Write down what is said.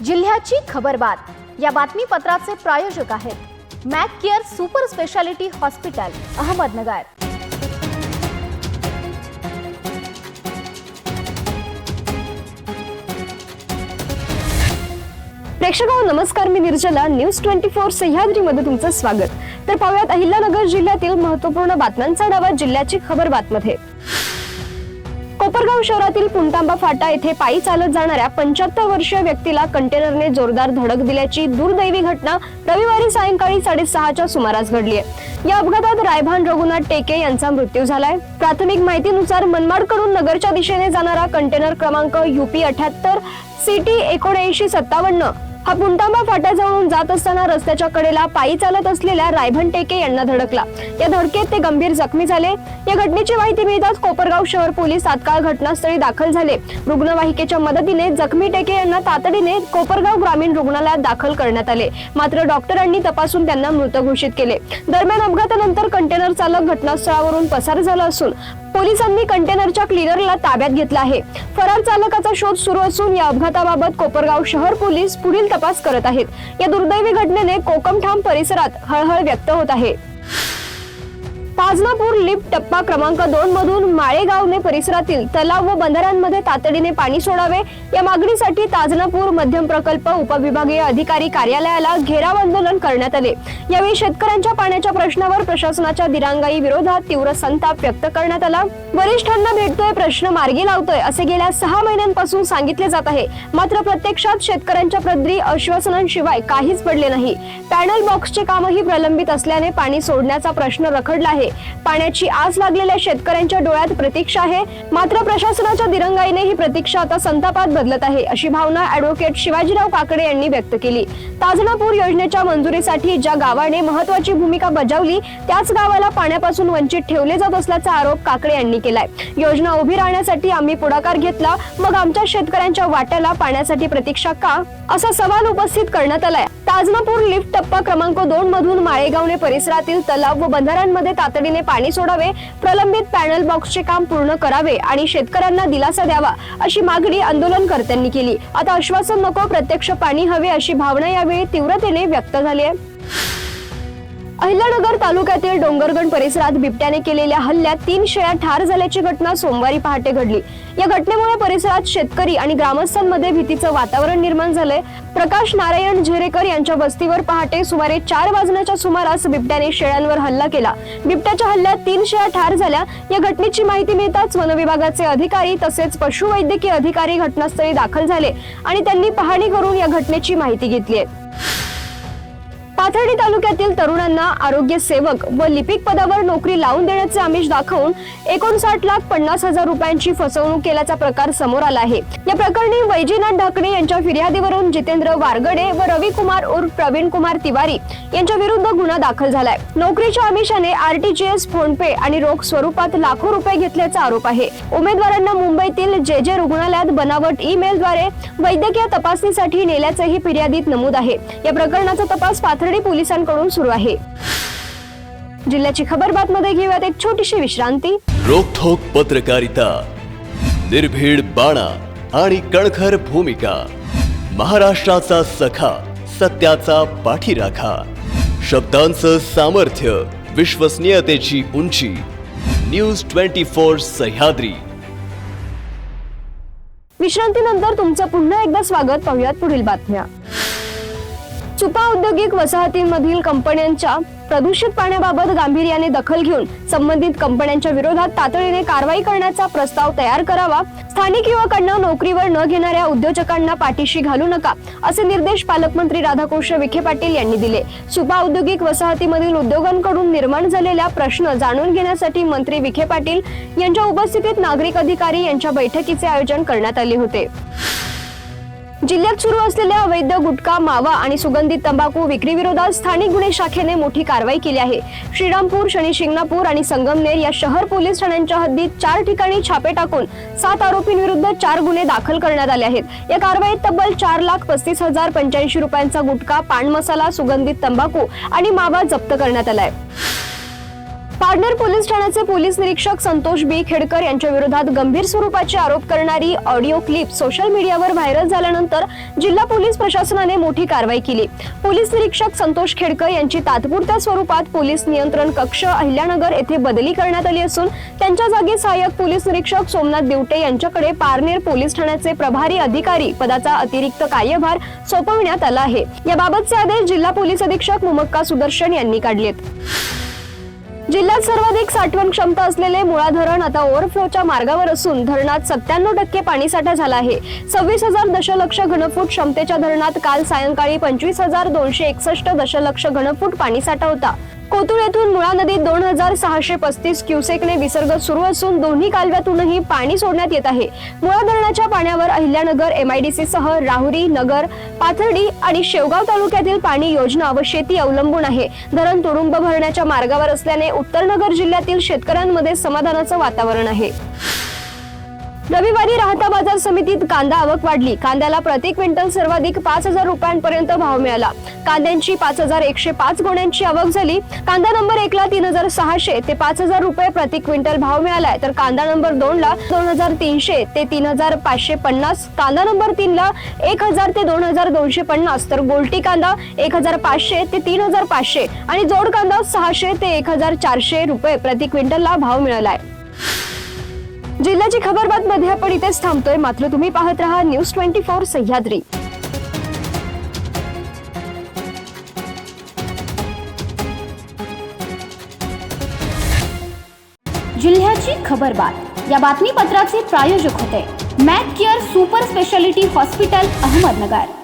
जिल्ह्याची खबरबात या बातमीपत्राचे प्रायोजक आहेत Mac care super speciality hospital Ahmednagar. प्रेक्षकांनो नमस्कार, मी निर्जला। न्यूज 24 सह्याद्री मध्ये तुमचं स्वागत। तर पाहूयात अहिल्यानगर जिल्ह्यातील महत्त्वपूर्ण बातम्यांचा आढावा जिल्ह्याची खबरबात मध्ये। कोपरगाव शहरातील पुणतांबा फाटा येथे पायी चालत जाणाऱ्या 75 वर्षीय व्यक्तीला कंटेनरने जोरदार धडक दिल्याची दुर्दैवी घटना रविवारी सायंकाळी 6:30च्या सुमारास घडली आहे। या अपघातात रायभान रघुनाथ टेके यांचा मृत्यू झालाय। प्राथमिक माहितीनुसार मनमाडकडून नगरच्या दिशेने जाणारा कंटेनर क्रमांक UP 78 CT 7957 हा पुणतांबा फाट्याजवळून जात असताना रस्त्याच्या कडेला पायी चालत असलेल्या रायभान टेके यांना धडकला। या धडकेत ते गंभीर जखमी झाले। या घटनेची माहिती मिळताच कोपरगाव शहर पोलीस तात्काळ घटनास्थळी दाखल झाले। रुग्णवाहिकेच्या मदतीने जखमी टेके यांना तातडीने कोपरगाव ग्रामीण रुग्णालयात दाखल करण्यात आले, मात्र डॉक्टरांनी तपासून त्यांना मृत घोषित केले। दरम्यान अपघातानंतर कंटेनर चालक घटनास्थळावरून पसार झाला असून पोलिसांनी कंटेनरच्या क्लीनरला ताब्यात घेतला आहे। फरार चालकाचा शोध सुरू असून या अपघाताबाबत कोपरगाव शहर पोलीस पुढील तपास करत आहेत। या दुर्दैवी घटनेने कोकमठाम परिसरात हळहळ व्यक्त होत आहे। ताजनापूर लिफ्ट टप्पा क्रमांक 2 मधून माळेगावने परिसरातील तलाव व बंधाऱ्यांमध्ये तातडीने पाणी सोडावे या मागणीसाठी ताजनापूर मध्यम प्रकल्प उपविभागीय अधिकारी कार्यालयाला घेराव आंदोलन करण्यात आले। यावेळी शेतकऱ्यांच्या पाण्याच्या प्रश्नावर प्रशासनाच्या दिरांगाई विरोधात तीव्र संताप व्यक्त करण्यात आला। वरिष्ठांना भेटतोय, प्रश्न मार्गी लावतोय असे गेल्या 6 महिन्यांपासून सांगितले जात आहे, मात्र प्रत्यक्षात शेतकऱ्यांच्या पदरी आश्वासनांशिवाय काहीच पडले नाही। पॅनल बॉक्सचे कामही प्रलंबित असल्याने पाणी सोडण्याचा प्रश्न रखडला आहे। पाण्याची आस लागलेल्या शेतकऱ्यांच्या डोळ्यात प्रतीक्षा आहे, मात्र प्रशासनाच्या दिरंगाईने ही प्रतीक्षा आता संतापात बदलत आहे, अशी भावना ॲडव्होकेट शिवाजीराव काकडे यांनी व्यक्त केली। ताजनापूर योजनेच्या मंजुरीसाठी ज्या गावाने महत्त्वाची भूमिका बजावली त्याच गावाला पाण्यापासून वंचित ठेवले जात असल्याचा आरोप काकडे यांनी केलाय। योजना उभी राहण्यासाठी आम्ही पुढाकार घेतला, मग आमच्या शेतकऱ्यांच्या वाट्याला पाण्यासाठी प्रतीक्षा का, असा सवाल उपस्थित करण्यात आलाय। ताजनापूर लिफ्ट टप्पा क्रमांक 2 मधून माळेगावने परिसरातील तलाव व बंधाऱ्यांमध्ये तातडीने पाणी सोडावे, प्रलंबित पॅनल बॉक्सचे काम पूर्ण करावे आणि शेतकऱ्यांना दिलासा द्यावा अशी मागणी आंदोलनकर्त्यांनी केली। आता आश्वासन नको, प्रत्यक्ष पाणी हवे अशी भावना यावेळी तीव्रतेने व्यक्त झाली आहे। अहिल्यानगर तालुक्यातील डोंगरगण परिसरात बिबट्याने केलेल्या हल्ल्यात 3 शेळ्या ठार झाल्याची घटना सोमवारी पहाटे घडली। या घटनेमुळे परिसरात शेतकरी आणि ग्रामस्थांमध्ये भीतीचं वातावरण निर्माण झालंय। प्रकाश नारायण झेरेकर यांच्या वस्तीवर पहाटे सुमारे 4 वाजण्याच्या सुमारास बिबट्याने शेळ्यांवर हल्ला केला। बिबट्याच्या हल्ल्यात 3 शेळ्या ठार झाल्या। या घटनेची माहिती मिळताच वन विभागाचे अधिकारी तसेच पशुवैद्यकीय अधिकारी घटनास्थळी दाखल झाले आणि त्यांनी पाहणी करून या घटनेची माहिती घेतली आहे। पाथर्डी तालुक्यातील तरुणांना आरोग्य सेवक व लिपिक पदावर नोकरी लावून देण्याचे आमिष दाखवून 59,50,000 रुपयांची फसवणूक केल्याचा प्रकार समोर आला आहे। या प्रकरणी वैजनाथ ढाकणे यांच्या फिर्यादीवरून जितेंद्र वारगडे व रवी कुमार उर्फ प्रवीण कुमार तिवारी यांच्या विरुद्ध गुन्हा दाखल झालाय। नोकरीच्या आमिषाने RTGS, फोन पे आणि रोख स्वरूपात लाखो रुपये घेतल्याचा आरोप आहे। उमेदवारांना मुंबईतील JJ रुग्णालयात बनावट ईमेलद्वारे वैद्यकीय तपासणीसाठी नेल्याचेही फिर्यादीत नमूद आहे। या प्रकरणाचा तपास पाथर्डी पोलिसांकडून सुरू आहे। जिल्ह्याची खबरबात मध्ये घेऊयात एक छोटीशी विश्रांती। रोखोक पत्रकारिता, निर्भीड बाणा आणि कणखर भूमिका, महाराष्ट्राचा सखा, सत्याचा पाठीराखा, शब्दांचं सामर्थ्य, विश्वसनीयतेची उंची, न्यूज 24 सह्याद्री। विश्रांतीनंतर तुमचं पुन्हा एकदा स्वागत। पाहूयात पुढील बातम्या। चुपा औद्योगिक वसाहतींमधील कंपन्यांच्या प्रदूषित पाण्याबाबत गांभीर्याने दखल घेऊन संबंधित कंपन्यांच्या विरोधात तातडीने कारवाई करण्याचा प्रस्ताव तयार करावा। स्थानिक युवकांना नोकरीवर न घेणाऱ्या उद्योजकांना पाठीशी घालू नका असे निर्देश पालकमंत्री राधाकृष्ण विखे पाटील यांनी दिले। चुपा औद्योगिक वसाहतीमधील उद्योगांकडून निर्माण झालेल्या प्रश्न जाणून घेण्यासाठी मंत्री विखे पाटील यांच्या उपस्थितीत नागरिक अधिकारी यांच्या बैठकीचे आयोजन करण्यात आले होते। जिल्ह्यात सुरू असलेल्या अवैध गुटखा, मावा आणि सुगंधित तंबाखू विक्री विरोधात स्थानिक गुन्हे शाखेने मोठी कारवाई केली आहे। श्रीरामपूर, शनी शिंगणापूर आणि संगमनेर या शहर पोलीस ठाण्यांच्या हद्दीत 4 ठिकाणी छापे टाकून 7 आरोपींविरुद्ध 4 गुन्हे दाखल करण्यात आले आहेत। या कारवाईत तब्बल 4,35,085 रुपयांचा गुटखा, पान मसाला, सुगंधित तंबाखू आणि मावा जप्त करण्यात आलाय। पारनेर पोलीस ठाण्याचे पोलीस निरीक्षक संतोष बी खेडकर यांच्या विरोधात गंभीर स्वरूपाचे आरोप करणारी ऑडिओ क्लिप सोशल मीडियावर व्हायरल झाल्यानंतर जिल्हा पोलीस प्रशासनाने मोठी कारवाई केली। पोलीस निरीक्षक संतोष खेडकर यांची तात्पुरत्या स्वरूपात पोलीस नियंत्रण कक्ष अहिल्यानगर येथे बदली करण्यात आली असून त्यांच्या जागी सहाय्यक पोलीस निरीक्षक सोमनाथ दिवटे यांच्याकडे पारनेर पोलीस ठाण्याचे प्रभारी अधिकारी पदाचा अतिरिक्त कार्यभार सोपविण्यात आला आहे। याबाबतचे आदेश जिल्हा पोलीस अधीक्षक मुमक्का सुदर्शन यांनी काढलेत। जिल्ह्यात सर्वाधिक साठवण क्षमता असलेले मुळा धरण आता ओव्हरफ्लोच्या मार्गावर असून धरणात 97% पाणीसाठा झाला आहे। 26,000 दशलक्ष घनफूट क्षमतेच्या धरणात काल सायंकाळी 25,261 दशलक्ष घनफूट पाणीसाठा होता। कोतुळ येथून मुळा नदीत 2,635 क्युसेकने विसर्ग सुरू असून दोन्ही कालव्यातूनही पाणी सोडण्यात येत आहे। मुळा धरणाच्या पाण्यावर अहिल्यानगर MIDC सह राहुरी, नगर, पाथर्डी आणि शेवगाव तालुक्यातील पाणी योजना व शेती अवलंबून आहे। धरण तुडुंब भरण्याच्या मार्गावर असल्याने उत्तरनगर जिल्ह्यातील शेतकऱ्यांमध्ये समाधानाचं वातावरण आहे। रविवारी राहता बाजार समितीत कांदा आवक वाढली। कांद्याला प्रति क्विंटल सर्वाधिक 5,000 रुपयांपर्यंत भाव मिळाला। कांद्यांची 5,105 गोण्यांची आवक झाली। कांदा नंबर 1 ला 3,600 ते 5,000 रुपये प्रति क्विंटल भाव मिळालाय, तर कांदा नंबर 2 ला 2,300 ते 3,550, कांदा नंबर 3 ला 1,000 ते 2,250, तर गोल्टी कांदा 1,500 ते 3,500 आणि जोड कांदा 600 ते 1,400 रुपये प्रति क्विंटलला भाव मिळालाय। जिल्ह्याची खबरबात मध्ये आपण इथेच थांबतोय, मात्र तुम्ही पाहत रहा न्यूज 24 सह्याद्री। जिल्ह्याची खबरबात या बातमीपत्राचे प्रायोजक होते Mac care super speciality hospital Ahmednagar.